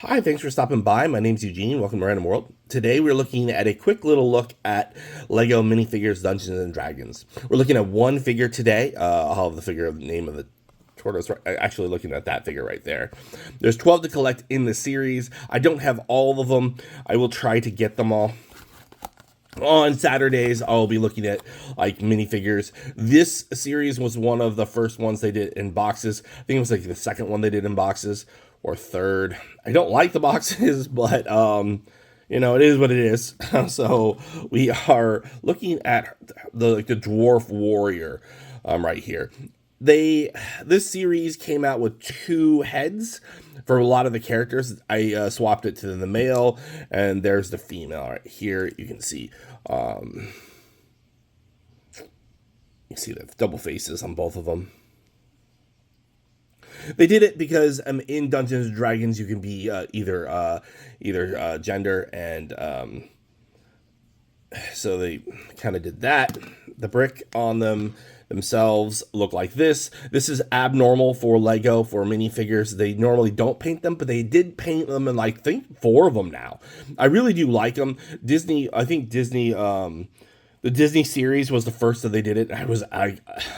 Hi, thanks for stopping by. My name's Eugene. Welcome to Random World. Today we're looking at a quick little look at LEGO minifigures Dungeons and Dragons. We're looking at one figure today. I'll have the figure of the name of the tortoise. Actually, looking at that figure right there. There's 12 to collect in the series. I don't have all of them. I will try to get them all. On Saturdays, I'll be looking at like minifigures. This series was one of the first ones they did in boxes. I think it was like the second one they did in boxes or third. I don't like the boxes, but it is what it is. So we are looking at the Dwarf Warrior right here. This series came out with two heads for a lot of the characters. I swapped it to the male, and there's the female right here. You can see you see the double faces on both of them. They did it because in Dungeons and Dragons you can be either gender, and so they kind of did that. The brick on themselves look like this. This is abnormal for Lego, for minifigures. They normally don't paint them, but they did paint them, and I think 4 of them now. I really do like them. I think Disney, the Disney series was the first that they did it. I was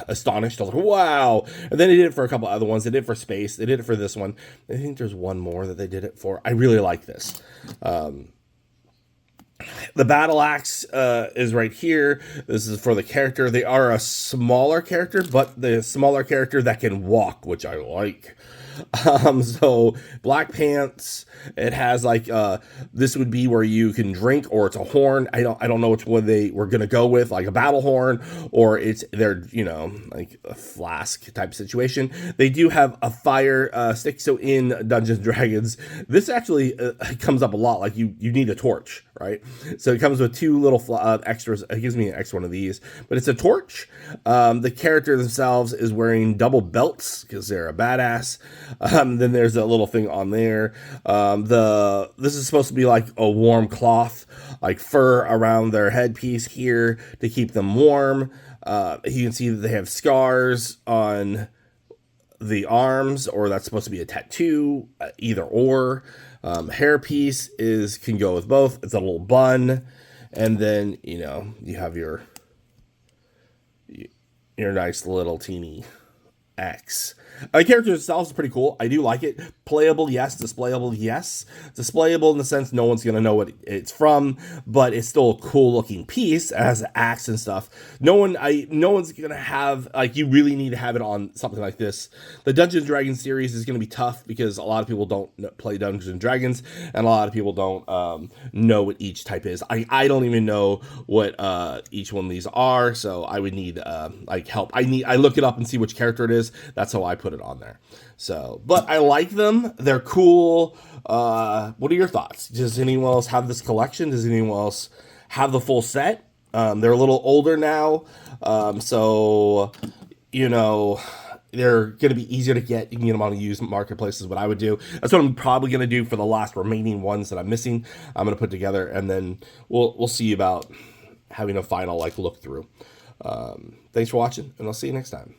astonished. I was like, wow. And then they did it for a couple other ones. They did it for Space. They did it for this one. I think there's one more that they did it for. I really like this. The battle axe is right here. This is for the character. They are a smaller character, but the smaller character that can walk, which I like. So black pants. It has this would be where you can drink, or it's a horn. I don't know which one they were gonna go with, like a battle horn, or it's like a flask type situation. They do have a fire stick. So in Dungeons and Dragons, this actually comes up a lot. Like you need a torch, right? So it comes with 2 little extras. It gives me an extra one of these, but it's a torch. The character themselves is wearing double belts because they're a badass. Then there's a little thing on there. This is supposed to be like a warm cloth, like fur around their headpiece here to keep them warm. You can see that they have scars on the arms, or that's supposed to be a tattoo, either or. Hairpiece can go with both. It's a little bun, and then you have your nice little teeny X. The character itself is pretty cool. I do like it. Playable, yes. Displayable, yes. Displayable in the sense no one's going to know what it's from, but it's still a cool looking piece. It has an axe and stuff. No one's going to have, you really need to have it on something like this. The Dungeons & Dragons series is going to be tough because a lot of people don't play Dungeons & Dragons, and a lot of people don't know what each type is. I don't even know what each one of these are, so I would need help. I look it up and see which character it is. That's how I put it on there. So, but I like them. They're cool. What are your thoughts? Does anyone else have this collection? Does anyone else have the full set? They're a little older now. So they're going to be easier to get. You can get them on used marketplaces, what I would do. That's what I'm probably going to do for the last remaining ones that I'm missing. I'm going to put together, and then we'll see about having a final look through. Thanks for watching, and I'll see you next time.